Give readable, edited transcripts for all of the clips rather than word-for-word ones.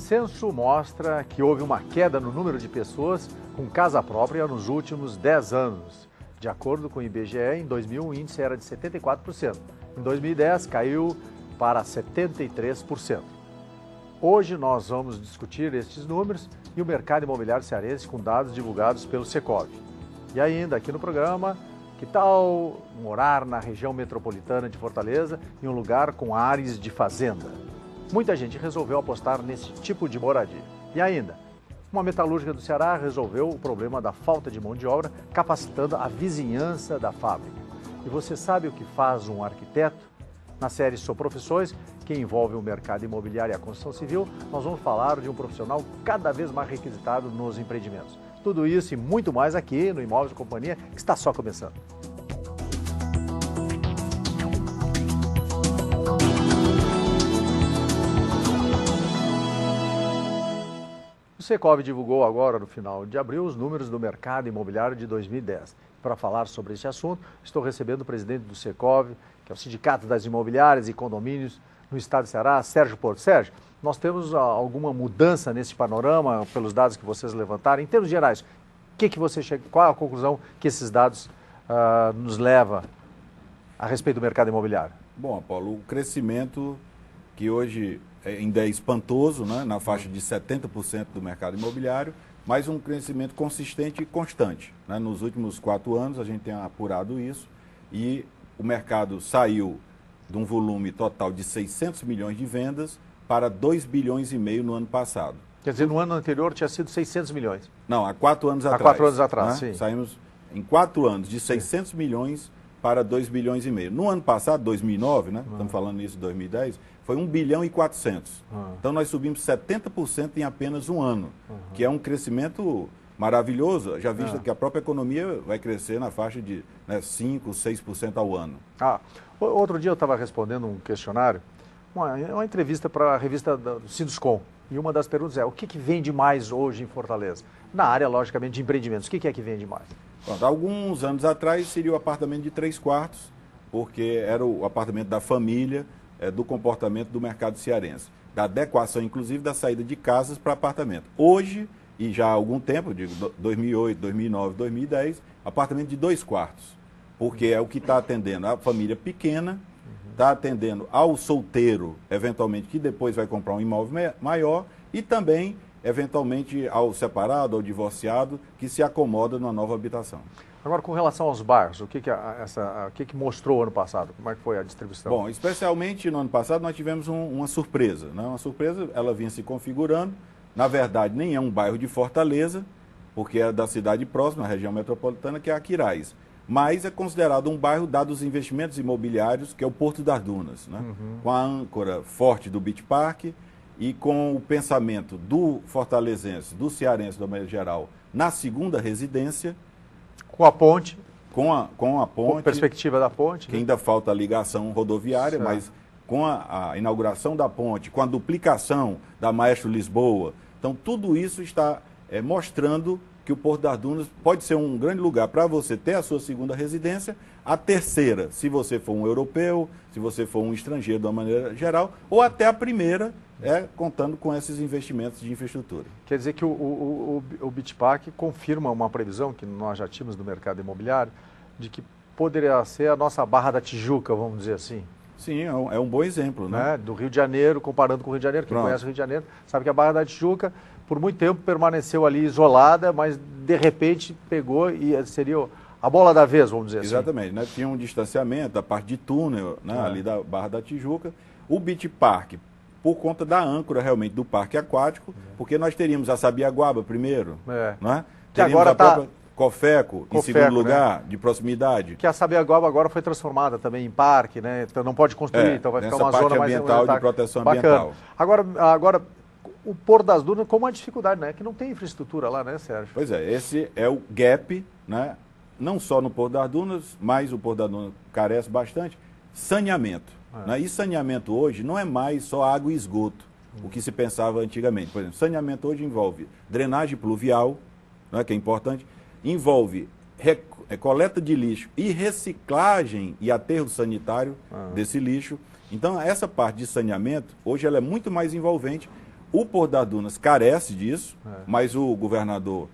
censo mostra que houve uma queda no número de pessoas com casa própria nos últimos 10 anos. De acordo com o IBGE, em 2000 o índice era de 74%. Em 2010 caiu para 73%. Hoje nós vamos discutir estes números e o mercado imobiliário cearense com dados divulgados pelo Secov. E ainda aqui no programa, que tal morar na região metropolitana de Fortaleza em um lugar com ares de fazenda? Muita gente resolveu apostar nesse tipo de moradia. E ainda, uma metalúrgica do Ceará resolveu o problema da falta de mão de obra, capacitando a vizinhança da fábrica. E você sabe o que faz um arquiteto? Na série Sou Profissões, que envolve o mercado imobiliário e a construção civil, nós vamos falar de um profissional cada vez mais requisitado nos empreendimentos. Tudo isso e muito mais aqui no Imóveis e Companhia, que está só começando. O Secov divulgou agora, no final de abril, os números do mercado imobiliário de 2010. Para falar sobre esse assunto, estou recebendo o presidente do Secov, que é o Sindicato das Imobiliárias e Condomínios no estado de Ceará, Sérgio Porto. Sérgio, nós temos alguma mudança nesse panorama, pelos dados que vocês levantaram? Em termos gerais, qual é a conclusão que esses dados nos leva a respeito do mercado imobiliário? Bom, Apolo, o crescimento que hoje ainda é espantoso, né, na faixa de 70% do mercado imobiliário, mas um crescimento consistente e constante, né? Nos últimos 4 anos a gente tem apurado isso e o mercado saiu de um volume total de 600 milhões de vendas para 2 bilhões e meio no ano passado. Quer dizer, no ano anterior tinha sido 600 milhões. Não, há 4 anos atrás. Há 4 anos atrás, né? Sim. Saímos em 4 anos de 600 milhões para 2 bilhões e meio. No ano passado, 2009, né? Estamos falando isso de 2010, foi 1 bilhão e 400. Então nós subimos 70% em apenas um ano, que é um crescimento maravilhoso, já visto que a própria economia vai crescer na faixa de 5%, 6% ao ano. Outro dia eu estava respondendo um questionário, uma entrevista para a revista do Sinduscom, e uma das perguntas é: o que vende mais hoje em Fortaleza? Na área, logicamente, de empreendimentos, o que é que vende mais? Pronto, alguns anos atrás seria o apartamento de 3 quartos, porque era o apartamento da família, do comportamento do mercado cearense, da adequação, inclusive, da saída de casas para apartamento. Hoje, e já há algum tempo, digo 2008, 2009, 2010, apartamento de 2 quartos, porque é o que está atendendo a família pequena, está atendendo ao solteiro, eventualmente, que depois vai comprar um imóvel maior, e também, eventualmente, ao separado, ao divorciado, que se acomoda numa nova habitação. Agora, com relação aos bairros, o que mostrou ano passado? Como é que foi a distribuição? Bom, especialmente no ano passado nós tivemos uma surpresa, né? Uma surpresa, ela vinha se configurando. Na verdade, nem é um bairro de Fortaleza, porque é da cidade próxima, a região metropolitana, que é Aquiraz. Mas é considerado um bairro, dado os investimentos imobiliários, que é o Porto das Dunas, né? Com a âncora forte do Beach Park e com o pensamento do fortalezense, do cearense, de uma maneira geral, na segunda residência. Com a ponte. Com a ponte. Com a perspectiva da ponte. Que ainda falta a ligação rodoviária, mas com a inauguração da ponte, com a duplicação da Maestro Lisboa. Então, tudo isso está mostrando que o Porto das Dunas pode ser um grande lugar para você ter a sua segunda residência, a terceira, se você for um europeu, se você for um estrangeiro de uma maneira geral, ou até a primeira, contando com esses investimentos de infraestrutura. Quer dizer que o Beach Park confirma uma previsão que nós já tínhamos no mercado imobiliário, de que poderia ser a nossa Barra da Tijuca, vamos dizer assim. Sim, é um bom exemplo, né? Do Rio de Janeiro, comparando com o Rio de Janeiro. Quem conhece o Rio de Janeiro sabe que a Barra da Tijuca, por muito tempo, permaneceu ali isolada, mas de repente pegou e seria a bola da vez, vamos dizer assim. Exatamente, né? Tinha um distanciamento da parte de túnel, né? Ali da Barra da Tijuca. O Beach Park, por conta da âncora realmente do parque aquático, porque nós teríamos a Sabiaguaba primeiro, né? Que agora está... Cofeco, em segundo lugar, de proximidade. Que a Sabiaguaba agora foi transformada também em parque, né? Então não pode construir, então vai ficar uma zona mais ambiental de proteção bacana. Ambiental. Agora, o Porto das Dunas, com uma dificuldade, né? Que não tem infraestrutura lá, né, Sérgio? Pois é, esse é o gap, né? Não só no Porto das Dunas, mas o Porto das Dunas carece bastante, saneamento. Né? E saneamento hoje não é mais só água e esgoto, o que se pensava antigamente. Por exemplo, saneamento hoje envolve drenagem pluvial, né? Que é importante, envolve coleta de lixo e reciclagem e aterro sanitário desse lixo. Então, essa parte de saneamento, hoje ela é muito mais envolvente, O Porto das Dunas carece disso, mas o governador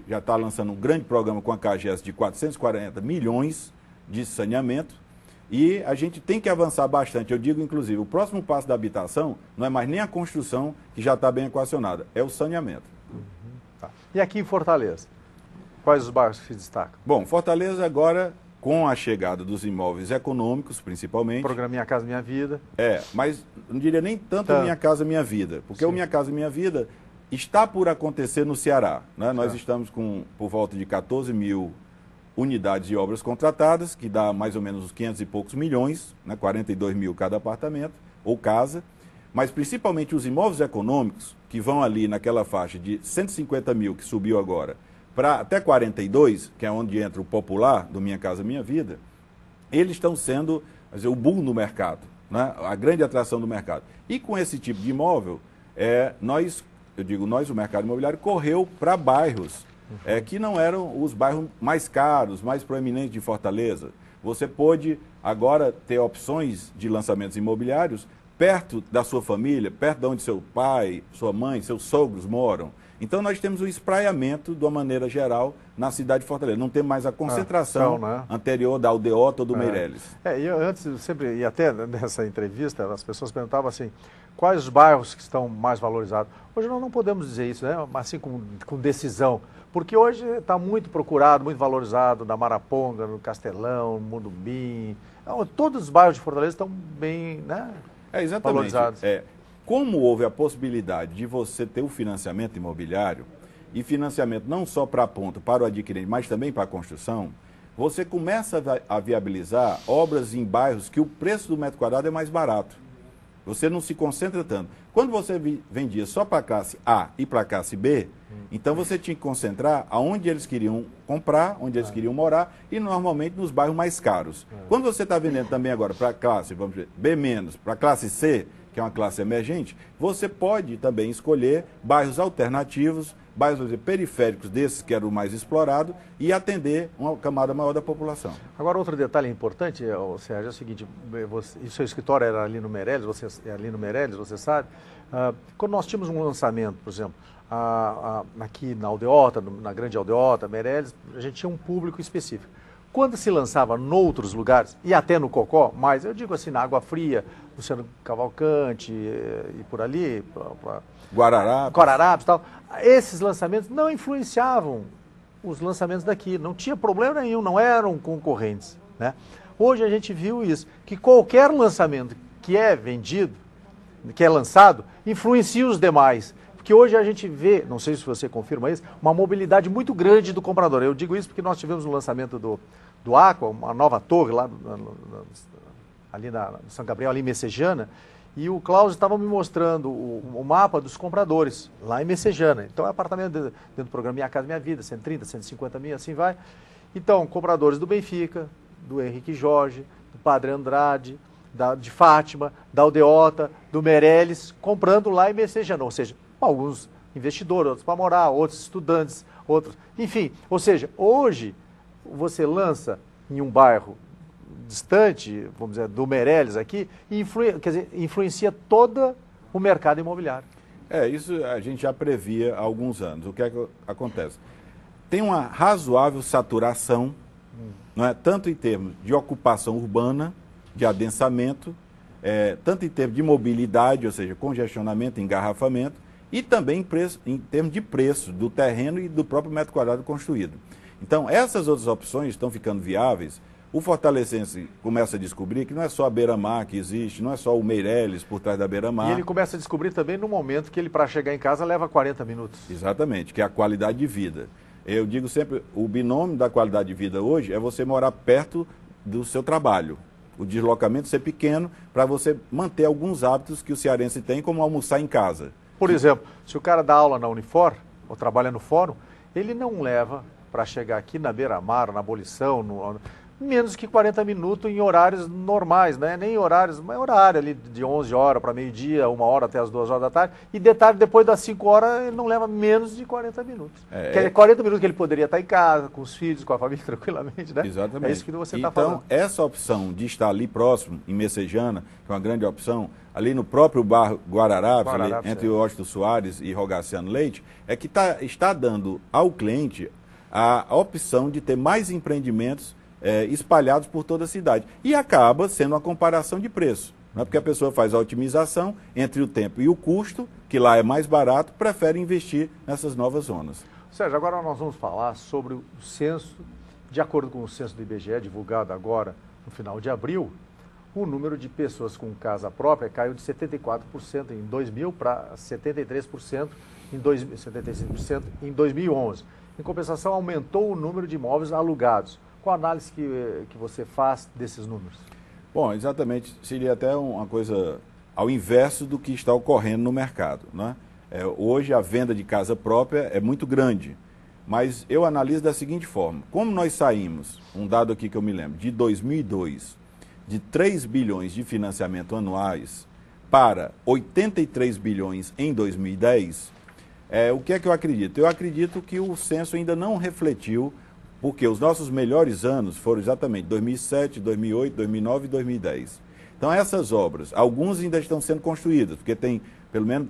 já está lançando um grande programa com a CAGES de 440 milhões de saneamento. E a gente tem que avançar bastante. Eu digo, inclusive, o próximo passo da habitação não é mais nem a construção, que já está bem equacionada, é o saneamento. Tá. E aqui em Fortaleza, quais os bairros que se destacam? Bom, Fortaleza agora, com a chegada dos imóveis econômicos, principalmente... Programa Minha Casa Minha Vida. Mas não diria nem tanto Minha Casa Minha Vida, porque o Minha Casa Minha Vida está por acontecer no Ceará. Né? Nós estamos com por volta de 14 mil unidades de obras contratadas, que dá mais ou menos uns 500 e poucos milhões, né? 42 mil cada apartamento ou casa, mas principalmente os imóveis econômicos, que vão ali naquela faixa de 150 mil, que subiu agora, para até 42, que é onde entra o popular do Minha Casa Minha Vida, eles estão sendo, quer dizer, o boom do mercado, né? A grande atração do mercado. E com esse tipo de imóvel, nós, o mercado imobiliário correu para bairros que não eram os bairros mais caros, mais proeminentes de Fortaleza. Você pôde agora ter opções de lançamentos imobiliários perto da sua família, perto de onde seu pai, sua mãe, seus sogros moram. Então nós temos o espraiamento, de uma maneira geral, na cidade de Fortaleza. Não tem mais a concentração anterior da Aldeota ou do Meireles. E eu antes, sempre, e até nessa entrevista, as pessoas perguntavam assim, quais os bairros que estão mais valorizados? Hoje nós não podemos dizer isso, né? Assim com decisão. Porque hoje está muito procurado, muito valorizado na Maraponga, no Castelão, no Murumbim. Todos os bairros de Fortaleza estão bem, né, exatamente. valorizados. Como houve a possibilidade de você ter o financiamento imobiliário, e financiamento não só para a ponta, para o adquirente, mas também para a construção, você começa a viabilizar obras em bairros que o preço do metro quadrado é mais barato. Você não se concentra tanto. Quando você vendia só para a classe A e para a classe B, então você tinha que concentrar aonde eles queriam comprar, onde eles queriam morar e normalmente nos bairros mais caros. Quando você está vendendo também agora para a classe, vamos dizer, B-, para a classe C, que é uma classe emergente, você pode também escolher bairros alternativos, bairros, vamos dizer, periféricos desses que eram o mais explorado e atender uma camada maior da população. Agora, outro detalhe importante, Sérgio, é o seguinte, o seu escritório era ali no Meireles, você sabe, quando nós tínhamos um lançamento, por exemplo, aqui na Aldeota, na Grande Aldeota, Meireles, a gente tinha um público específico. Quando se lançava noutros lugares, e até no Cocó, mas eu digo assim, na Água Fria, Luciano Cavalcante e por ali, Guararapes e tal, esses lançamentos não influenciavam os lançamentos daqui, não tinha problema nenhum, não eram concorrentes, né? Hoje a gente viu isso, que qualquer lançamento que é vendido, que é lançado, influencia os demais. Porque hoje a gente vê, não sei se você confirma isso, uma mobilidade muito grande do comprador. Eu digo isso porque nós tivemos o lançamento do Aqua, uma nova torre lá ali no São Gabriel, ali em Messejana, e o Cláudio estava me mostrando o mapa dos compradores lá em Messejana. Então é apartamento dentro do programa Minha Casa Minha Vida, 130, 150 mil, assim vai. Então, compradores do Benfica, do Henrique Jorge, do Padre Andrade, de Fátima, da Aldeota, do Meireles, comprando lá em Messejana, ou seja, alguns investidores, outros para morar, outros estudantes, outros... Enfim, ou seja, hoje você lança em um bairro distante, vamos dizer, do Meireles aqui, e influencia todo o mercado imobiliário. Isso a gente já previa há alguns anos. O que é que acontece? Tem uma razoável saturação, não é? Tanto em termos de ocupação urbana, de adensamento, tanto em termos de mobilidade, ou seja, congestionamento, engarrafamento, e também em termos de preço do terreno e do próprio metro quadrado construído. Então, essas outras opções estão ficando viáveis. O fortalecense começa a descobrir que não é só a Beira-Mar que existe, não é só o Meireles por trás da Beira-Mar. E ele começa a descobrir também no momento que ele, para chegar em casa, leva 40 minutos. Exatamente, que é a qualidade de vida. Eu digo sempre, o binômio da qualidade de vida hoje é você morar perto do seu trabalho. O deslocamento ser pequeno para você manter alguns hábitos que o cearense tem, como almoçar em casa. Por exemplo, se o cara dá aula na Unifor, ou trabalha no fórum, ele não leva para chegar aqui na Beira-Mar, na Abolição, menos que 40 minutos em horários normais, né? Nem horários, mas horário ali de 11 horas para meio-dia, 1 hora até as 2 horas da tarde. E detalhe, depois das 5 horas, ele não leva menos de 40 minutos. Quer dizer, 40 minutos que ele poderia estar em casa, com os filhos, com a família, tranquilamente, né? Exatamente. É isso que você está falando. Então, essa opção de estar ali próximo, em Messejana, que é uma grande opção, ali no próprio bairro Guararapes, ali, entre o Washington Soares e Rogaciano Leite, é que está dando ao cliente a opção de ter mais empreendimentos espalhados por toda a cidade. E acaba sendo uma comparação de preço, né? Porque a pessoa faz a otimização entre o tempo e o custo, que lá é mais barato, prefere investir nessas novas zonas. Sérgio, agora nós vamos falar sobre o censo. De acordo com o censo do IBGE, divulgado agora no final de abril, o número de pessoas com casa própria caiu de 74% em 2000 para 73% em 75% em 2011. Em compensação, aumentou o número de imóveis alugados. Qual a análise que você faz desses números? Bom, exatamente, seria até uma coisa ao inverso do que está ocorrendo no mercado, né? Hoje a venda de casa própria é muito grande, mas eu analiso da seguinte forma: como nós saímos, um dado aqui que eu me lembro, de 2002, de 3 bilhões de financiamento anuais para 83 bilhões em 2010, o que é que eu acredito? Eu acredito que o censo ainda não refletiu, porque os nossos melhores anos foram exatamente 2007, 2008, 2009 e 2010. Então essas obras, algumas ainda estão sendo construídas, porque tem pelo menos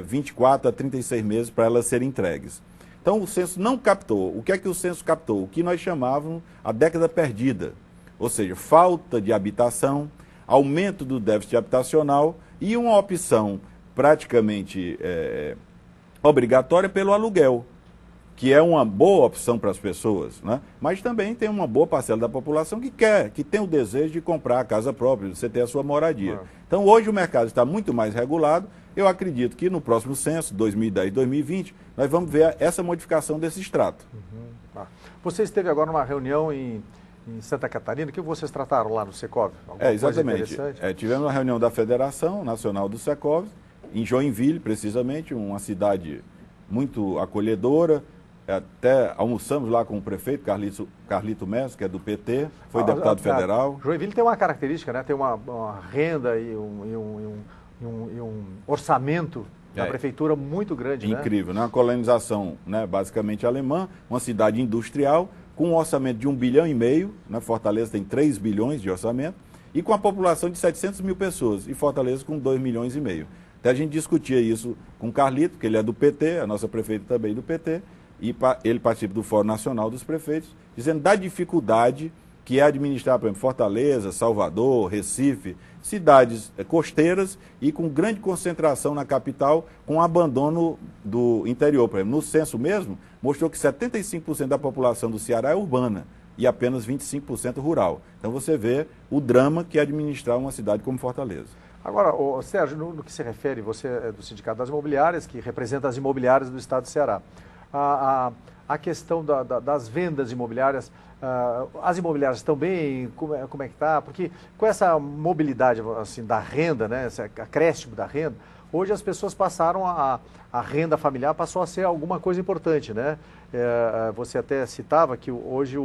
24 a 36 meses para elas serem entregues. Então o censo não captou. O que é que o censo captou? O que nós chamávamos a década perdida, ou seja, falta de habitação, aumento do déficit habitacional e uma opção praticamente obrigatória pelo aluguel, que é uma boa opção para as pessoas, né? Mas também tem uma boa parcela da população que tem o desejo de comprar a casa própria, de você ter a sua moradia. Então hoje o mercado está muito mais regulado. Eu acredito que no próximo censo, 2010 e 2020, nós vamos ver essa modificação desse extrato. Você esteve agora numa reunião em Santa Catarina, o que vocês trataram lá no Secov? Exatamente. Tivemos uma reunião da Federação Nacional do Secov, em Joinville, precisamente, uma cidade muito acolhedora. Até almoçamos lá com o prefeito, Carlito Mestre, que é do PT, foi deputado federal. Joinville tem uma característica, né? Tem uma renda e um orçamento da prefeitura muito grande. Incrível, né? Uma colonização, né, basicamente alemã, uma cidade industrial, com um orçamento de 1,5 bilhão, né? Fortaleza tem 3 bilhões de orçamento, e com a população de 700 mil pessoas, e Fortaleza com 2,5 milhões. Até a gente discutia isso com o Carlito, que ele é do PT, a nossa prefeita também do PT, e ele participa do Fórum Nacional dos Prefeitos, dizendo da dificuldade que é administrar, por exemplo, Fortaleza, Salvador, Recife, cidades costeiras e com grande concentração na capital, com abandono do interior. Por exemplo, no censo mesmo, mostrou que 75% da população do Ceará é urbana e apenas 25% rural. Então você vê o drama que é administrar uma cidade como Fortaleza. Agora, Sérgio, no que se refere, você é do Sindicato das Imobiliárias, que representa as imobiliárias do Estado do Ceará. A questão das vendas imobiliárias, as imobiliárias estão bem? Como é que está? Porque com essa mobilidade assim, da renda, né, esse acréscimo da renda, hoje as pessoas passaram a renda familiar passou a ser alguma coisa importante, né? Você até citava que hoje,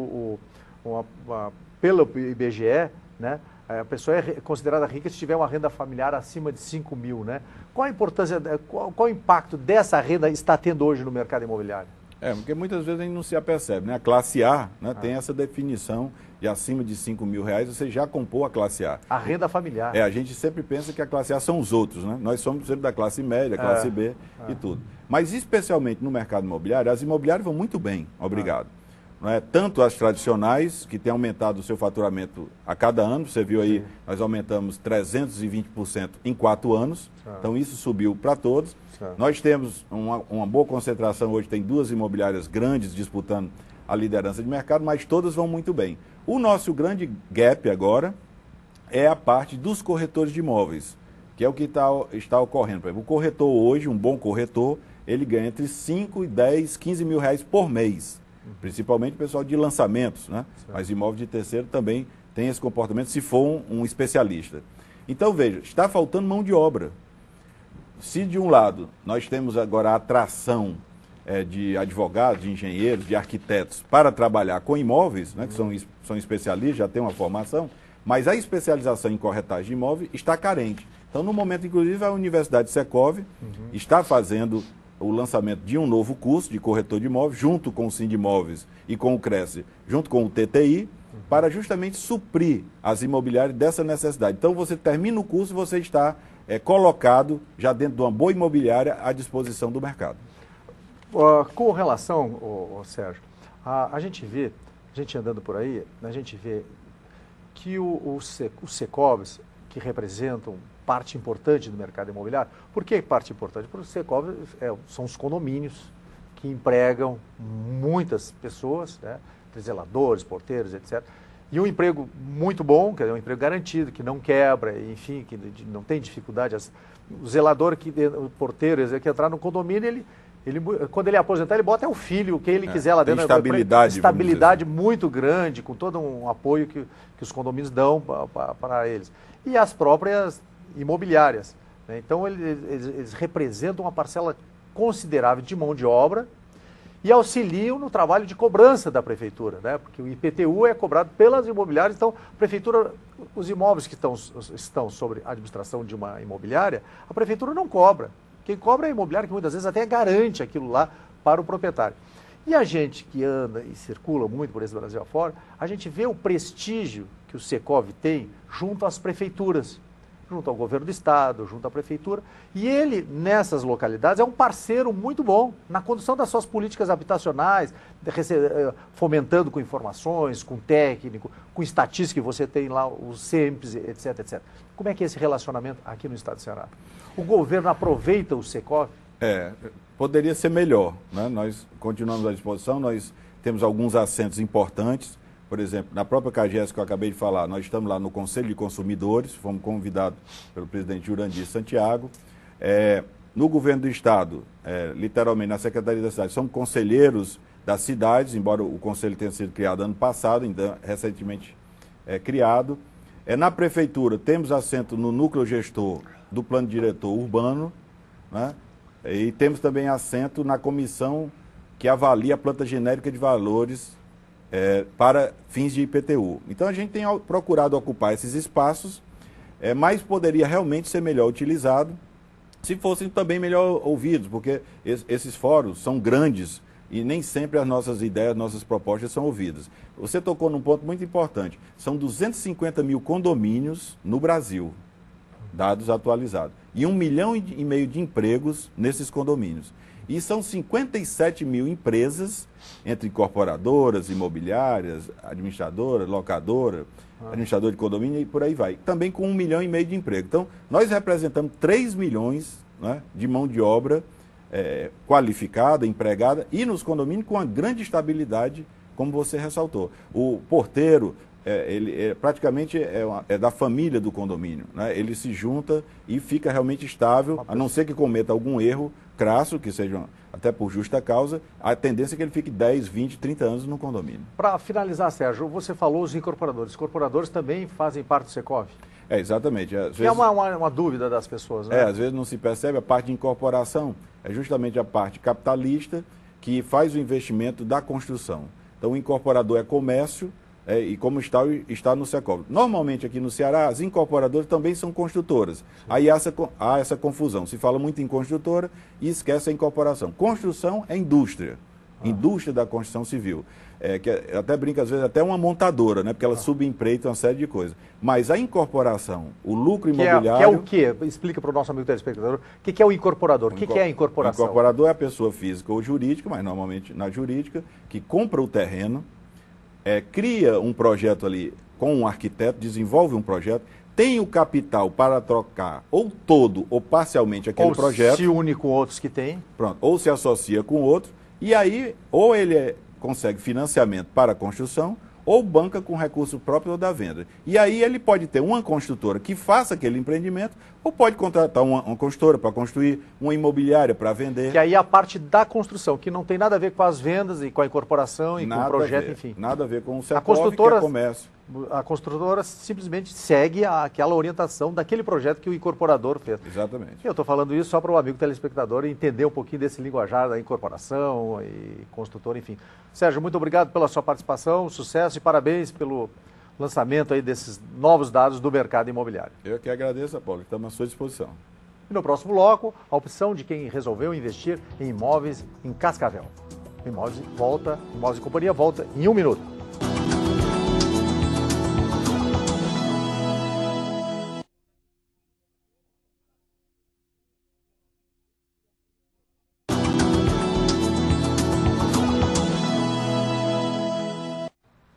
pelo IBGE, né, a pessoa é considerada rica se tiver uma renda familiar acima de 5 mil, né? Qual a importância, qual o impacto dessa renda está tendo hoje no mercado imobiliário? Porque muitas vezes a gente não se apercebe, né? A classe A, né, tem essa definição de acima de 5 mil reais, você já compôs a classe A. A renda familiar. A gente sempre pensa que a classe A são os outros, né? Nós somos sempre da classe média, classe B e tudo. Mas especialmente no mercado imobiliário, as imobiliárias vão muito bem, obrigado. Não é? Tanto as tradicionais, que têm aumentado o seu faturamento a cada ano, você viu aí, nós aumentamos 320% em 4 anos, então isso subiu para todos. Nós temos uma boa concentração, hoje tem 2 imobiliárias grandes disputando a liderança de mercado, mas todas vão muito bem. O nosso grande gap agora é a parte dos corretores de imóveis, que é o que está ocorrendo. Por exemplo, o corretor hoje, um bom corretor, ele ganha entre 5 e 10, 15 mil reais por mês. Principalmente o pessoal de lançamentos, né? Mas imóvel de terceiro também tem esse comportamento se for um especialista. Então, veja, está faltando mão de obra. Se de um lado nós temos agora a atração de advogados, de engenheiros, de arquitetos para trabalhar com imóveis, né, que são especialistas, já têm uma formação, mas a especialização em corretagem de imóveis está carente. Então, no momento, inclusive, a Universidade Secov está fazendo o lançamento de um novo curso de corretor de imóveis, junto com o Sindimóveis e com o Cresce, junto com o TTI, para justamente suprir as imobiliárias dessa necessidade. Então, você termina o curso e você está colocado já dentro de uma boa imobiliária à disposição do mercado. Com relação, Sérgio, a gente andando por aí, a gente vê que os Secovs, que representam parte importante do mercado imobiliário, por que parte importante? Porque os Secovs são os condomínios que empregam muitas pessoas, né, zeladores, porteiros, etc. E um emprego muito bom, quer dizer, um emprego garantido, que não quebra, enfim, que não tem dificuldade. O zelador, o porteiro que entrar no condomínio, quando ele aposentar, ele bota o filho, o que ele quiser lá dentro. Estabilidade muito grande, com todo um apoio que os condomínios dão para eles. E as próprias imobiliárias, né? Então, eles representam uma parcela considerável de mão de obra e auxiliam no trabalho de cobrança da prefeitura, né? Porque o IPTU é cobrado pelas imobiliárias, então a prefeitura, os imóveis que estão sobre a administração de uma imobiliária, a prefeitura não cobra. Quem cobra é a imobiliária, que muitas vezes até garante aquilo lá para o proprietário. E a gente que anda e circula muito por esse Brasil afora, a gente vê o prestígio que o Secov tem junto às prefeituras, junto ao governo do estado, junto à prefeitura. E ele, nessas localidades, é um parceiro muito bom na condução das suas políticas habitacionais, fomentando com informações, com técnico, com estatística, que você tem lá, os SEMPs, etc, etc. Como é que é esse relacionamento aqui no estado do Ceará? O governo aproveita o Secov? Poderia ser melhor, né? Nós continuamos à disposição, nós temos alguns assentos importantes. Por exemplo, na própria CAGES que eu acabei de falar, nós estamos lá no Conselho de Consumidores, fomos convidados pelo presidente Jurandir Santiago. No governo do estado, literalmente na Secretaria da Cidade, somos conselheiros das cidades, embora o conselho tenha sido criado ano passado, ainda recentemente criado. Na prefeitura, temos assento no núcleo gestor do plano diretor urbano, né? E temos também assento na comissão que avalia a planta genérica de valores para fins de IPTU. Então, a gente tem procurado ocupar esses espaços, mas poderia realmente ser melhor utilizado se fossem também melhor ouvidos, porque esses fóruns são grandes e nem sempre as nossas ideias, nossas propostas são ouvidas. Você tocou num ponto muito importante. São 250 mil condomínios no Brasil, dados atualizados, e 1,5 milhão de empregos nesses condomínios. E são 57 mil empresas, entre incorporadoras, imobiliárias, administradoras, locadoras, administrador de condomínio e por aí vai. Também com 1,5 milhão de empregos. Então, nós representamos 3 milhões, né, de mão de obra qualificada, empregada, e nos condomínios com uma grande estabilidade, como você ressaltou. O porteiro, ele praticamente é da família do condomínio, né? Ele se junta e fica realmente estável, a não ser que cometa algum erro crasso, que seja até por justa causa, a tendência é que ele fique 10, 20, 30 anos no condomínio. Para finalizar, Sérgio, você falou os incorporadores. Os incorporadores também fazem parte do Secov? Exatamente. Às vezes, é uma dúvida das pessoas, né? Às vezes não se percebe, a parte de incorporação é justamente a parte capitalista que faz o investimento da construção. Então, o incorporador é comércio, e como está no Secov. Normalmente aqui no Ceará, as incorporadoras também são construtoras. Sim. Aí há essa confusão. Se fala muito em construtora e esquece a incorporação. Construção é indústria. Indústria da construção civil. Que até brinca, às vezes, até uma montadora, né? Porque ela subempreita uma série de coisas. Mas a incorporação, o lucro imobiliário... Que é o quê? Explica para o nosso amigo telespectador. O que é o incorporador? O que é a incorporação? O incorporador é a pessoa física ou jurídica, mas normalmente na jurídica, que compra o terreno, cria um projeto ali com um arquiteto, desenvolve um projeto, tem o capital para trocar ou todo ou parcialmente aquele projeto. Ou se une com outros que tem. Pronto, ou se associa com outro, e aí ou ele consegue financiamento para a construção, ou banca com recurso próprio ou da venda. E aí ele pode ter uma construtora que faça aquele empreendimento, ou pode contratar uma construtora para construir, uma imobiliária para vender. Que aí é a parte da construção, que não tem nada a ver com as vendas e com a incorporação e com o projeto, enfim. Nada a ver com o Secov, que é comércio. A construtora simplesmente segue aquela orientação daquele projeto que o incorporador fez. Exatamente. Eu estou falando isso só para o amigo telespectador entender um pouquinho desse linguajar da incorporação e construtora, enfim. Sérgio, muito obrigado pela sua participação, sucesso e parabéns pelo lançamento aí desses novos dados do mercado imobiliário. Eu que agradeço, Apolo, estamos à sua disposição. E no próximo bloco, a opção de quem resolveu investir em imóveis em Cascavel. Imóveis e Companhia volta em 1 minuto.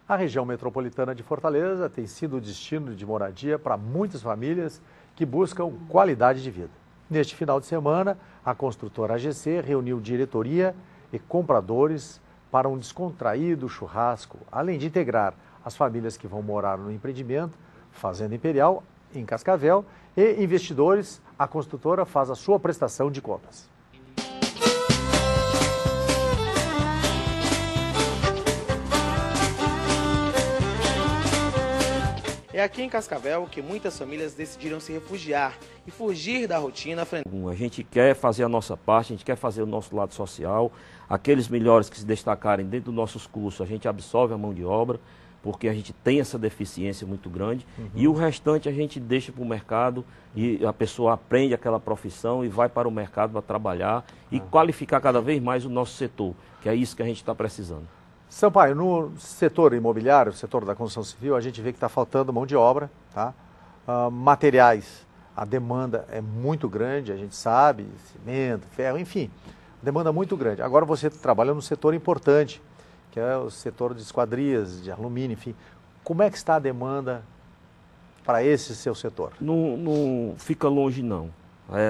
A região metropolitana de Fortaleza tem sido o destino de moradia para muitas famílias que buscam qualidade de vida. Neste final de semana, a construtora AGC reuniu diretoria e compradores para um descontraído churrasco, além de integrar as famílias que vão morar no empreendimento Fazenda Imperial, em Cascavel, e investidores. A construtora faz a sua prestação de contas. É aqui em Cascavel que muitas famílias decidiram se refugiar e fugir da rotina. A gente quer fazer a nossa parte, a gente quer fazer o nosso lado social. Aqueles melhores que se destacarem dentro dos nossos cursos, a gente absorve a mão de obra, porque a gente tem essa deficiência muito grande. E o restante a gente deixa para o mercado e a pessoa aprende aquela profissão e vai para o mercado para trabalhar e qualificar cada vez mais o nosso setor, que é isso que a gente está precisando. Sampaio, no setor imobiliário, setor da construção civil, a gente vê que está faltando mão de obra, tá? Materiais, a demanda é muito grande, a gente sabe, cimento, ferro, enfim, demanda muito grande. Agora você trabalha num setor importante, que é o setor de esquadrias, de alumínio, enfim. Como é que está a demanda para esse seu setor? Não fica longe, não.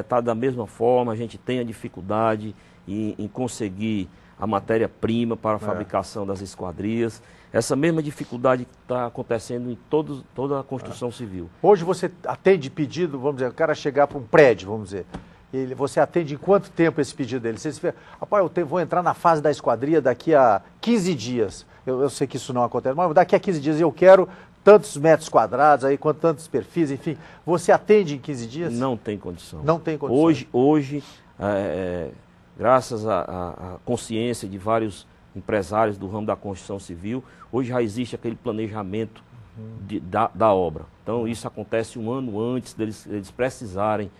Está da mesma forma, a gente tem a dificuldade em conseguir a matéria-prima para a fabricação das esquadrias. Essa mesma dificuldade está acontecendo em toda a construção civil. Hoje você atende pedido, vamos dizer, o cara chegar para um prédio, vamos dizer, você atende em quanto tempo esse pedido dele? Você vê, rapaz, vou entrar na fase da esquadria daqui a 15 dias. Eu sei que isso não acontece, mas daqui a 15 dias eu quero tantos metros quadrados, aí, tantos perfis, enfim. Você atende em 15 dias? Não tem condição. Não tem condição. Hoje graças à consciência de vários empresários do ramo da construção civil, hoje já existe aquele planejamento da obra. Então isso acontece um ano antes deles precisarem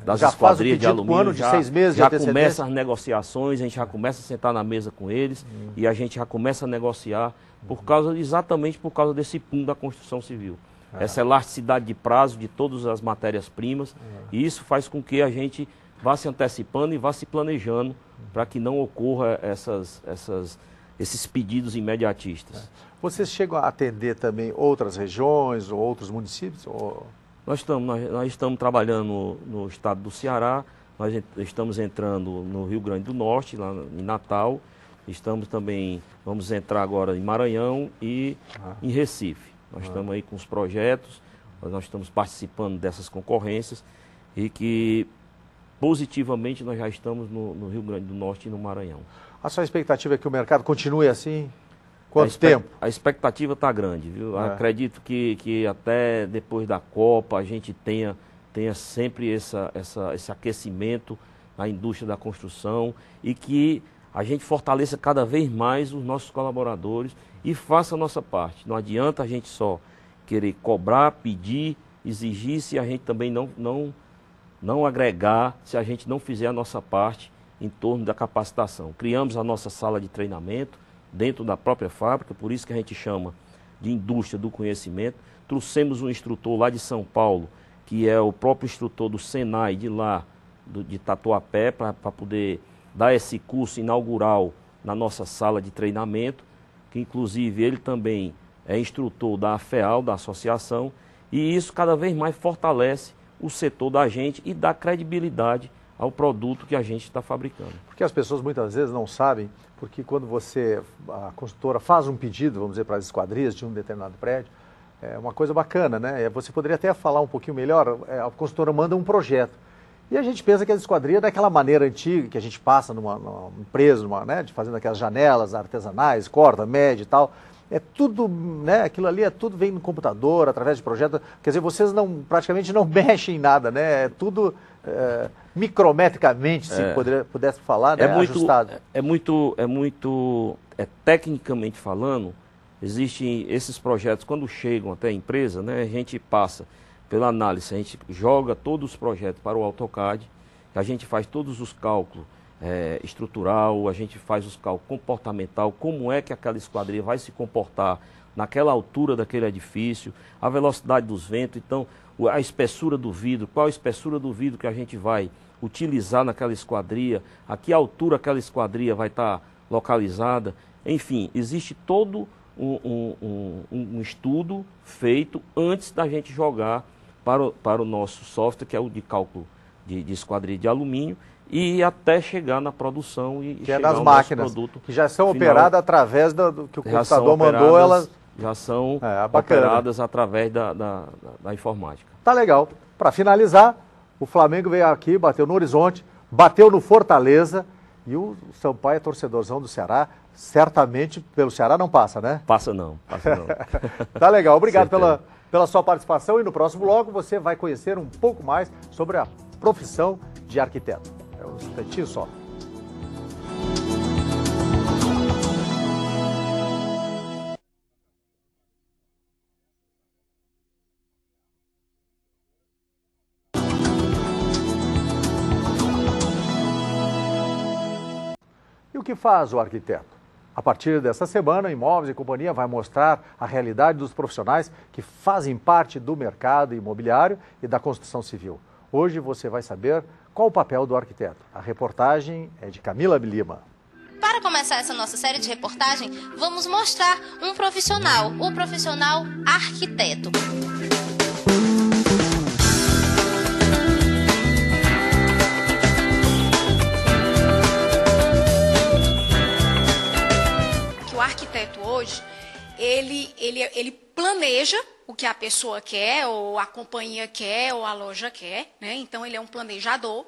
das esquadrias de alumínio. Um ano de 6 meses já começa as negociações, a gente já começa a sentar na mesa com eles e a gente já começa a negociar exatamente por causa desse PUM da construção civil. Essa elasticidade de prazo de todas as matérias-primas, e isso faz com que a gente vá se antecipando e vá se planejando para que não ocorra esses pedidos imediatistas. Vocês chegam a atender também outras regiões ou outros municípios? Nós estamos trabalhando no estado do Ceará, nós estamos entrando no Rio Grande do Norte, lá em Natal, vamos entrar agora em Maranhão e em Recife. Nós estamos aí com os projetos, nós estamos participando dessas concorrências e que positivamente nós já estamos no Rio Grande do Norte e no Maranhão. A sua expectativa é que o mercado continue assim? Quanto tempo? A expectativa está grande, viu? Acredito que até depois da Copa a gente tenha sempre esse aquecimento na indústria da construção e que a gente fortaleça cada vez mais os nossos colaboradores e faça a nossa parte. Não adianta a gente só querer cobrar, pedir, exigir, se a gente também não agregar, se a gente não fizer a nossa parte em torno da capacitação. Criamos a nossa sala de treinamento dentro da própria fábrica, por isso que a gente chama de indústria do conhecimento. Trouxemos um instrutor lá de São Paulo, que é o próprio instrutor do Senai de lá, de Tatuapé, para poder dar esse curso inaugural na nossa sala de treinamento, que inclusive ele também é instrutor da AFEAL, da associação, e isso cada vez mais fortalece o setor da gente e dá credibilidade ao produto que a gente está fabricando. Porque as pessoas muitas vezes não sabem, porque quando a construtora faz um pedido, vamos dizer, para as esquadrias de um determinado prédio, é uma coisa bacana, né? Você poderia até falar um pouquinho melhor, a construtora manda um projeto. E a gente pensa que a esquadria é daquela maneira antiga que a gente passa numa empresa, né, de fazendo aquelas janelas artesanais, corta, mede e tal. é tudo, né? Aquilo ali é tudo vem no computador, através de projeto. Quer dizer, vocês praticamente não mexem em nada, né? É tudo micrometricamente, se pudesse falar, né? Ajustado. Tecnicamente falando, existem esses projetos, quando chegam até a empresa, né? A gente passa pela análise, a gente joga todos os projetos para o AutoCAD, a gente faz todos os cálculos estrutural, a gente faz os cálculos comportamental, como é que aquela esquadria vai se comportar naquela altura daquele edifício, a velocidade dos ventos, então a espessura do vidro, qual a espessura do vidro que a gente vai utilizar naquela esquadria, a que altura aquela esquadria vai estar localizada, enfim, existe todo um estudo feito antes da gente jogar para o nosso software, que é o de cálculo de esquadria de alumínio, e até chegar na produção e que chegar é das máquinas, produto que já são final, operadas através do que o computador mandou, elas já são operadas através da informática. Tá legal. Para finalizar, o Flamengo veio aqui, bateu no Horizonte, bateu no Fortaleza, e o Sampaio é torcedorzão do Ceará, certamente pelo Ceará não passa, né? Passa não. Tá legal, obrigado pela sua participação, e no próximo bloco você vai conhecer um pouco mais sobre a profissão de arquiteto. É um instantinho só. E o que faz o arquiteto? A partir desta semana, Imóveis e Companhia vai mostrar a realidade dos profissionais que fazem parte do mercado imobiliário e da construção civil. Hoje você vai saber qual o papel do arquiteto. A reportagem é de Camila Lima. Para começar essa nossa série de reportagem, vamos mostrar um profissional, o profissional arquiteto. O arquiteto hoje, ele planeja o que a pessoa quer, ou a companhia quer, ou a loja quer, né? Então, ele é um planejador.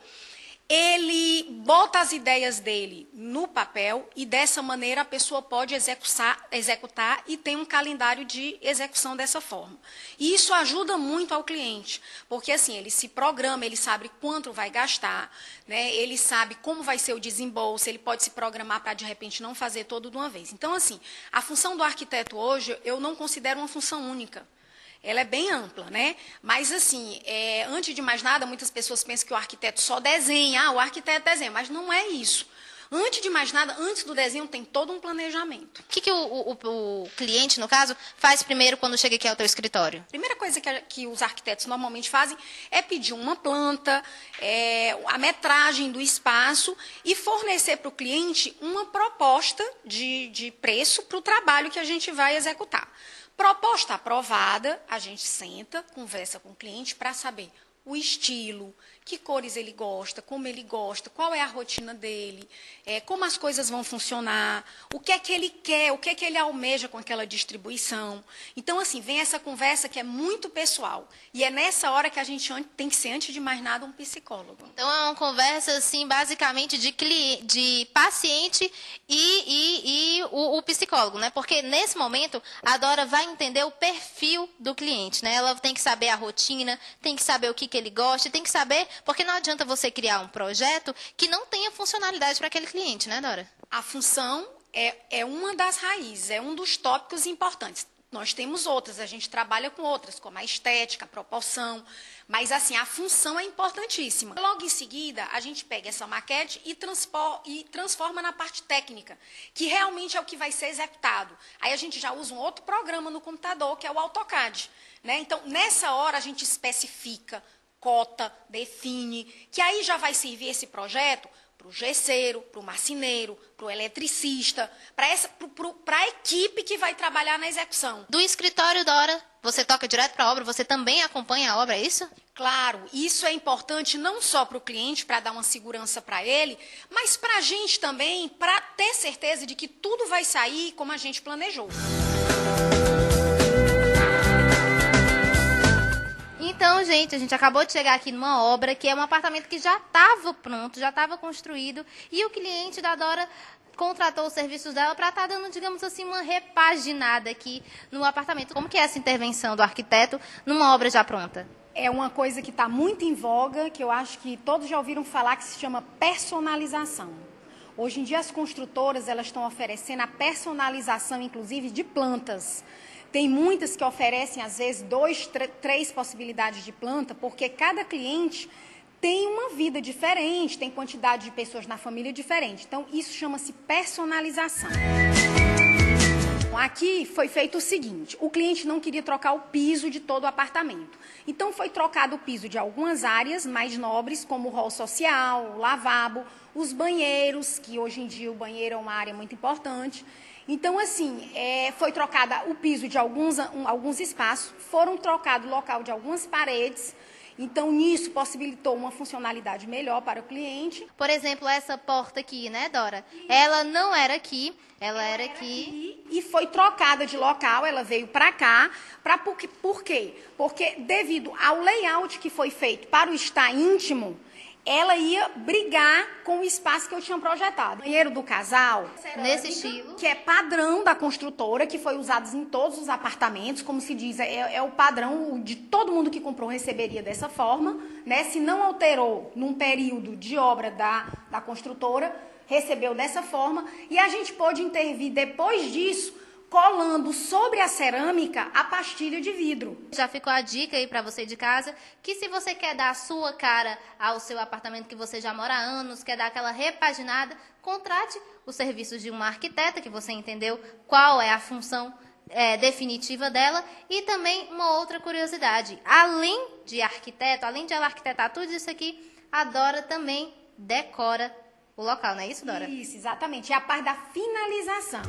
Ele bota as ideias dele no papel e, dessa maneira, a pessoa pode executar e tem um calendário de execução dessa forma. E isso ajuda muito ao cliente, porque, assim, ele se programa, ele sabe quanto vai gastar, né? Ele sabe como vai ser o desembolso, ele pode se programar para, de repente, não fazer tudo de uma vez. Então, assim, a função do arquiteto hoje, eu não considero uma função única. Ela é bem ampla, né? Mas, assim, antes de mais nada, muitas pessoas pensam que o arquiteto só desenha. O arquiteto desenha, mas não é isso. Antes de mais nada, antes do desenho, tem todo um planejamento. O que o cliente, no caso, faz primeiro quando chega aqui ao teu escritório? A primeira coisa que os arquitetos normalmente fazem é pedir uma planta, a metragem do espaço e fornecer para o cliente uma proposta de preço para o trabalho que a gente vai executar. Proposta aprovada, a gente senta, conversa com o cliente para saber o estilo, que cores ele gosta, como ele gosta, qual é a rotina dele, como as coisas vão funcionar, o que é que ele quer, o que é que ele almeja com aquela distribuição. Então, assim, vem essa conversa que é muito pessoal. E é nessa hora que a gente tem que ser, antes de mais nada, um psicólogo. Então, é uma conversa, assim, basicamente de paciente e o psicólogo, né? Porque, nesse momento, a Dora vai entender o perfil do cliente, né? Ela tem que saber a rotina, tem que saber o que ele gosta, tem que saber, porque não adianta você criar um projeto que não tenha funcionalidade para aquele cliente, né, Dora? A função é uma das raízes, é um dos tópicos importantes. Nós temos outras, a gente trabalha com outras, como a estética, a proporção, mas, assim, a função é importantíssima. Logo em seguida, a gente pega essa maquete e transforma na parte técnica, que realmente é o que vai ser executado. Aí a gente já usa um outro programa no computador, que é o AutoCAD, né? Então, nessa hora, a gente especifica, cota, define, que aí já vai servir esse projeto para o gesseiro, para o marceneiro, para o eletricista, para a equipe que vai trabalhar na execução. Do escritório, Dora, você toca direto para a obra, você também acompanha a obra, é isso? Claro, isso é importante não só para o cliente, para dar uma segurança para ele, mas para a gente também, para ter certeza de que tudo vai sair como a gente planejou. Então, gente, a gente acabou de chegar aqui numa obra que é um apartamento que já estava pronto, já estava construído, e o cliente da Dora contratou os serviços dela para estar dando, digamos assim, uma repaginada aqui no apartamento. Como que é essa intervenção do arquiteto numa obra já pronta? É uma coisa que está muito em voga, que eu acho que todos já ouviram falar, que se chama personalização. Hoje em dia as construtoras elas estão oferecendo a personalização, inclusive, de plantas. Tem muitas que oferecem, às vezes, 2, 3 possibilidades de planta, porque cada cliente tem uma vida diferente, tem quantidade de pessoas na família diferente. Então, isso chama-se personalização. Aqui foi feito o seguinte, o cliente não queria trocar o piso de todo o apartamento. Então, foi trocado o piso de algumas áreas mais nobres, como o hall social, o lavabo, os banheiros, que hoje em dia o banheiro é uma área muito importante. Então, assim, foi trocado o piso de alguns espaços, foram trocado o local de algumas paredes. Então, nisso, possibilitou uma funcionalidade melhor para o cliente. Por exemplo, essa porta aqui, né, Dora? Ela não era aqui, ela era aqui. E foi trocada de local, ela veio para cá. Por quê? Porque devido ao layout que foi feito para o estar íntimo, ela ia brigar com o espaço que eu tinha projetado. O banheiro do casal, nesse estilo, que é padrão da construtora, que foi usado em todos os apartamentos, como se diz, é o padrão de todo mundo que comprou receberia dessa forma, né? Se não alterou num período de obra da construtora, recebeu dessa forma, e a gente pôde intervir depois disso, colando sobre a cerâmica a pastilha de vidro. Já ficou a dica aí para você de casa, que se você quer dar a sua cara ao seu apartamento que você já mora há anos, quer dar aquela repaginada, contrate os serviços de uma arquiteta, que você entendeu qual é a função definitiva dela. E também uma outra curiosidade, além de arquiteto, além de ela arquitetar tudo isso aqui, a Dora também decora o local, não é isso, Dora? Isso, exatamente, é a parte da finalização.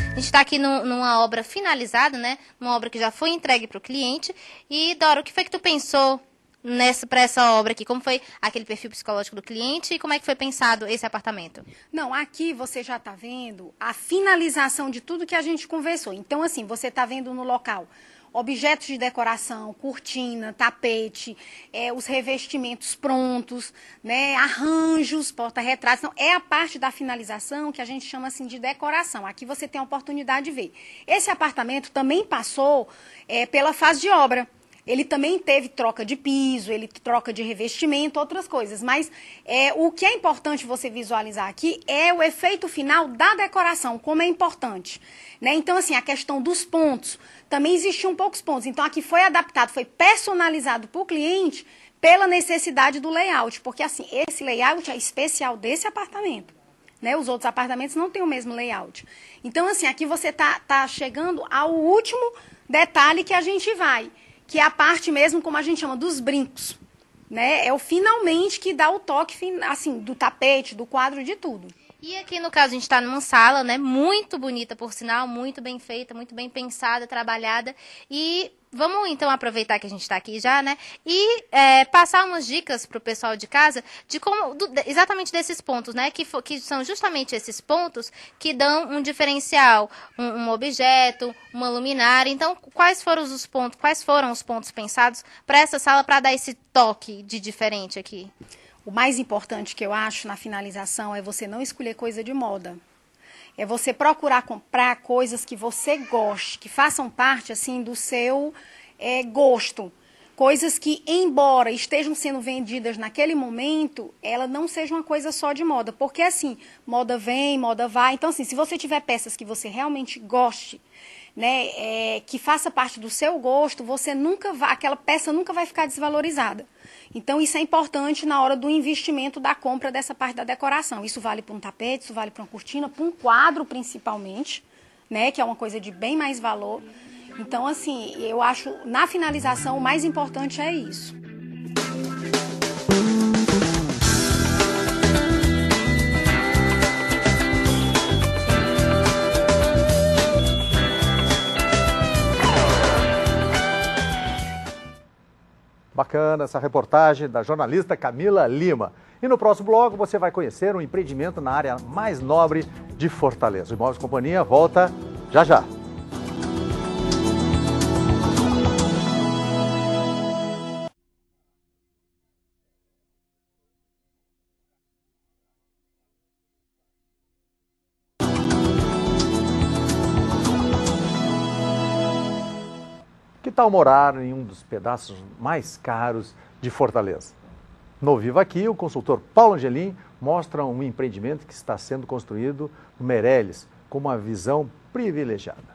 A gente está aqui numa obra finalizada, né? Uma obra que já foi entregue para o cliente. E, Dora, o que foi que tu pensou para essa obra aqui? Como foi aquele perfil psicológico do cliente e como é que foi pensado esse apartamento? Não, aqui você já está vendo a finalização de tudo que a gente conversou. Então, assim, você está vendo no local objetos de decoração, cortina, tapete, os revestimentos prontos, né, arranjos, porta-retratos. Então, é a parte da finalização que a gente chama assim de decoração. Aqui você tem a oportunidade de ver. Esse apartamento também passou pela fase de obra. Ele também teve troca de piso, ele troca de revestimento, outras coisas. Mas o que é importante você visualizar aqui é o efeito final da decoração, como é importante. Né? Então, assim, a questão dos pontos, também existiam poucos pontos. Então, aqui foi adaptado, foi personalizado para o cliente pela necessidade do layout. Porque, assim, esse layout é especial desse apartamento. Né? Os outros apartamentos não têm o mesmo layout. Então, assim, aqui você tá chegando ao último detalhe que a gente vai, que é a parte mesmo, como a gente chama, dos brincos. Né? É o finalmente que dá o toque, assim, do tapete, do quadro, de tudo. E aqui, no caso, a gente está numa sala, né, muito bonita, por sinal, muito bem feita, muito bem pensada, trabalhada. E vamos, então, aproveitar que a gente está aqui já, né, e passar umas dicas para o pessoal de casa de como, exatamente desses pontos, né, que são justamente esses pontos que dão um diferencial, um objeto, uma luminária. Então, quais foram os pontos pensados para essa sala, para dar esse toque de diferente aqui? O mais importante que eu acho na finalização é você não escolher coisa de moda. É você procurar comprar coisas que você goste, que façam parte assim do seu gosto. Coisas que, embora estejam sendo vendidas naquele momento, ela não seja uma coisa só de moda. Porque assim, moda vem, moda vai. Então assim, se você tiver peças que você realmente goste, né, que faça parte do seu gosto, aquela peça nunca vai ficar desvalorizada. Então, isso é importante na hora do investimento da compra dessa parte da decoração. Isso vale para um tapete, isso vale para uma cortina, para um quadro principalmente, né, que é uma coisa de bem mais valor. Então, assim, eu acho, na finalização, o mais importante é isso. Bacana essa reportagem da jornalista Camila Lima. E no próximo bloco você vai conhecer um empreendimento na área mais nobre de Fortaleza. O Imóveis Companhia volta já já. tal morar em um dos pedaços mais caros de Fortaleza? No Viva Aqui, o consultor Paulo Angelim mostra um empreendimento que está sendo construído no Meireles, com uma visão privilegiada.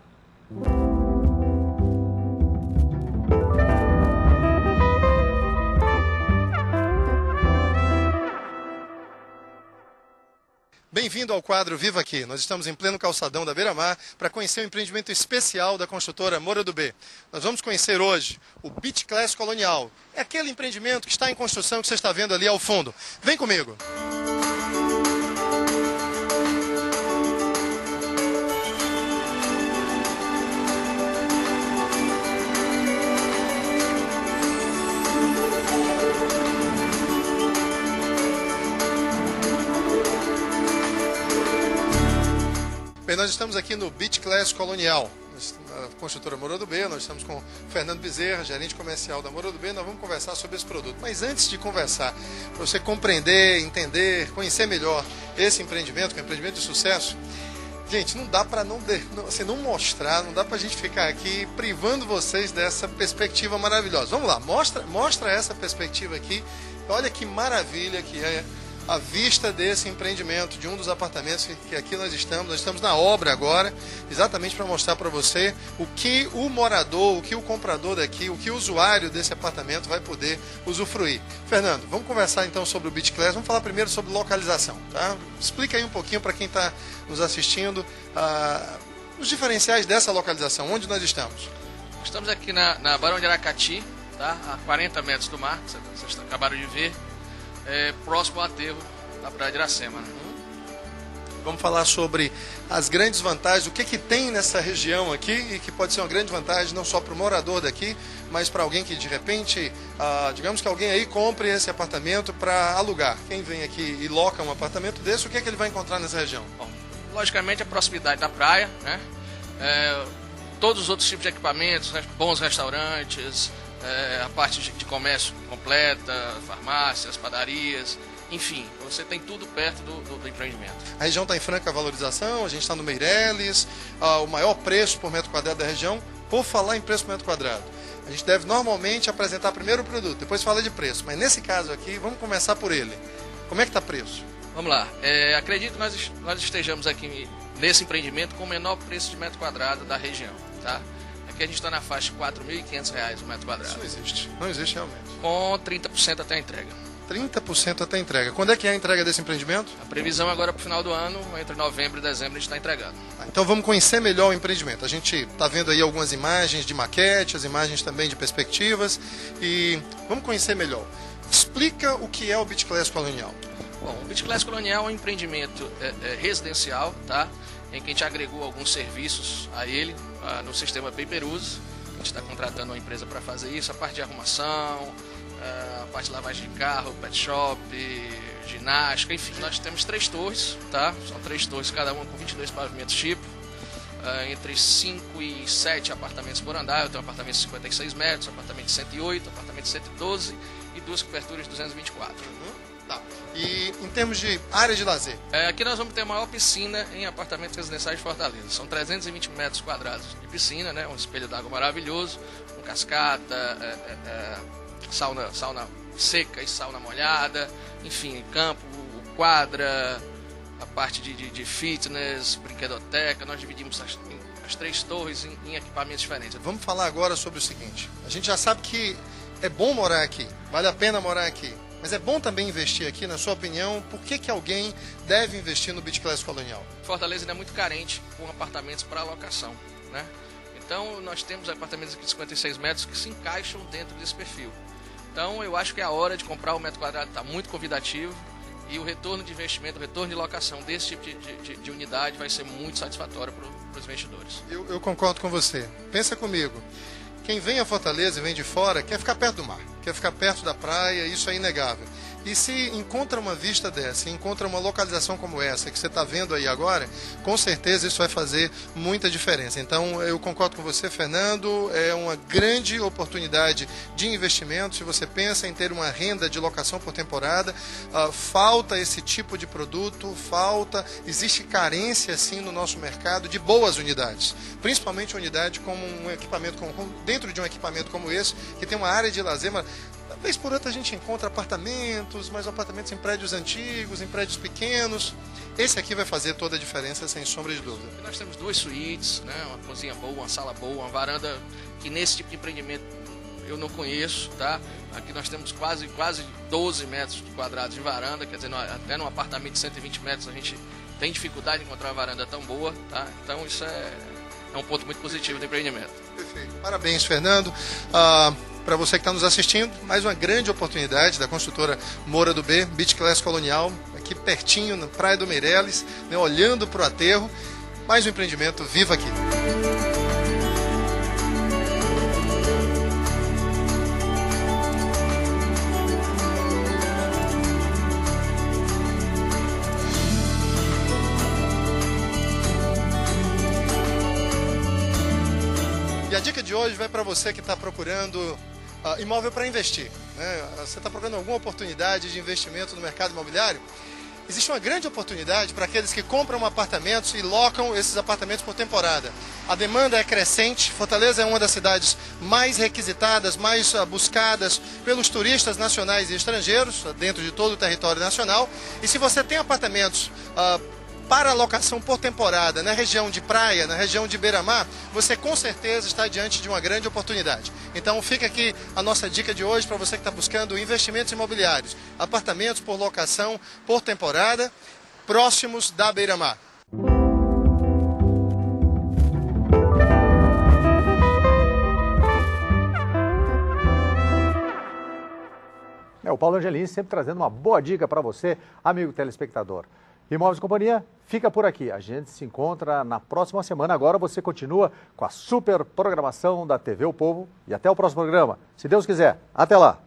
Bem-vindo ao quadro Viva Aqui. Nós estamos em pleno calçadão da Beira-Mar para conhecer um empreendimento especial da construtora Moura do B. Nós vamos conhecer hoje o Beach Class Colonial. É aquele empreendimento que está em construção que você está vendo ali ao fundo. Vem comigo! Bem, nós estamos aqui no Beach Class Colonial, na construtora Moura do B. Nós estamos com o Fernando Bezerra, gerente comercial da Moura do B. Nós vamos conversar sobre esse produto. Mas antes de conversar, para você compreender, entender, conhecer melhor esse empreendimento, que é um empreendimento de sucesso, gente, não dá para não mostrar, não dá para a gente ficar aqui privando vocês dessa perspectiva maravilhosa. Vamos lá, mostra essa perspectiva aqui. Olha que maravilha que é a vista desse empreendimento, de um dos apartamentos que aqui nós estamos na obra agora, exatamente para mostrar para você o que o morador, o que o comprador daqui, o que o usuário desse apartamento vai poder usufruir. Fernando, vamos conversar então sobre o Beach Class, vamos falar primeiro sobre localização, tá? Explica aí um pouquinho para quem está nos assistindo os diferenciais dessa localização, onde nós estamos. Estamos aqui na Barão de Aracati, tá? A 40 metros do mar, vocês acabaram de ver. Próximo ao aterro da Praia de Iracema, né? Vamos falar sobre as grandes vantagens, o que tem nessa região aqui e que pode ser uma grande vantagem não só para o morador daqui, mas para alguém que de repente, digamos que alguém aí compre esse apartamento para alugar. Quem vem aqui e loca um apartamento desse, o que ele vai encontrar nessa região? Bom, logicamente a proximidade da praia, né? Todos os outros tipos de equipamentos, bons restaurantes, a parte de comércio completa, farmácias, padarias, enfim, você tem tudo perto do empreendimento. A região está em franca valorização, a gente está no Meireles, o maior preço por metro quadrado da região. Por falar em preço por metro quadrado, a gente deve normalmente apresentar primeiro o produto, depois fala de preço, mas nesse caso aqui, vamos começar por ele. Como é que está o preço? Vamos lá, acredito que nós estejamos aqui nesse empreendimento com o menor preço de metro quadrado da região, tá? Aqui a gente está na faixa de R$ 4.500 o metro quadrado. Isso não existe realmente. Com 30% até a entrega. 30% até a entrega. Quando é que é a entrega desse empreendimento? A previsão agora para o final do ano, entre novembro e dezembro, a gente está entregando. Então vamos conhecer melhor o empreendimento. A gente está vendo aí algumas imagens de maquete, as imagens também de perspectivas, e vamos conhecer melhor. Explica o que é o Beach Class Colonial. Bom, o Beach Class Colonial é um empreendimento residencial, tá? Em que a gente agregou alguns serviços a ele no sistema Pay-Per-Use. A gente está contratando uma empresa para fazer isso, a parte de arrumação, a parte de lavagem de carro, pet shop, ginástica, enfim, nós temos 3 torres, tá? São 3 torres, cada uma com 22 pavimentos tipo, entre 5 e 7 apartamentos por andar. Eu tenho um apartamento de 56 metros, um apartamento de 108, um apartamento de 112 e 2 coberturas de 224. Tá. E em termos de área de lazer? Aqui nós vamos ter a maior piscina em apartamentos residenciais de Fortaleza. São 320 metros quadrados de piscina, né? Um espelho d'água maravilhoso, com cascata, sauna seca e sauna molhada, enfim, campo, quadra, a parte de fitness, brinquedoteca. Nós dividimos as 3 torres em equipamentos diferentes. Vamos falar agora sobre o seguinte. A gente já sabe que é bom morar aqui, vale a pena morar aqui. Mas é bom também investir aqui, na sua opinião, por que alguém deve investir no Beach Class Colonial? Fortaleza ainda é muito carente com apartamentos para alocação, né? Então nós temos apartamentos aqui de 56 metros que se encaixam dentro desse perfil. Então eu acho que é a hora de comprar. O metro quadrado está muito convidativo e o retorno de investimento, o retorno de locação desse tipo de unidade vai ser muito satisfatório para os investidores. Eu concordo com você. Pensa comigo. Quem vem a Fortaleza e vem de fora quer ficar perto do mar, quer ficar perto da praia, isso é inegável. E se encontra uma vista dessa, encontra uma localização como essa que você está vendo aí agora, com certeza isso vai fazer muita diferença. Então eu concordo com você, Fernando, é uma grande oportunidade de investimento. Se você pensa em ter uma renda de locação por temporada, falta esse tipo de produto, existe carência sim no nosso mercado de boas unidades, principalmente unidade como um equipamento, dentro de um equipamento como esse, que tem uma área de lazer, mas vez por outra a gente encontra apartamentos, mas apartamentos em prédios antigos, em prédios pequenos. Esse aqui vai fazer toda a diferença, sem sombra de dúvida. Nós temos 2 suítes, né? Uma cozinha boa, uma sala boa, uma varanda que nesse tipo de empreendimento eu não conheço, tá? Aqui nós temos quase 12 metros quadrados de varanda, quer dizer, até num apartamento de 120 metros a gente tem dificuldade de encontrar uma varanda tão boa, tá? Então isso é um ponto muito positivo do empreendimento. Perfeito. Parabéns, Fernando. Para você que está nos assistindo, mais uma grande oportunidade da construtora Moura do B, Beach Class Colonial, aqui pertinho, na Praia do Meireles, né, olhando para o aterro. Mais um empreendimento vivo aqui. E a dica de hoje vai para você que está procurando imóvel para investir, né? Você está procurando alguma oportunidade de investimento no mercado imobiliário? Existe uma grande oportunidade para aqueles que compram apartamentos e locam esses apartamentos por temporada. A demanda é crescente, Fortaleza é uma das cidades mais requisitadas, mais buscadas pelos turistas nacionais e estrangeiros, dentro de todo o território nacional. E se você tem apartamentos para locação por temporada na região de praia, na região de beira-mar, você com certeza está diante de uma grande oportunidade. Então fica aqui a nossa dica de hoje para você que está buscando investimentos imobiliários, apartamentos por locação por temporada, próximos da beira-mar. O Paulo Angelini sempre trazendo uma boa dica para você, amigo telespectador. Imóveis e Companhia fica por aqui. A gente se encontra na próxima semana. Agora você continua com a super programação da TV O Povo. E até o próximo programa. Se Deus quiser. Até lá.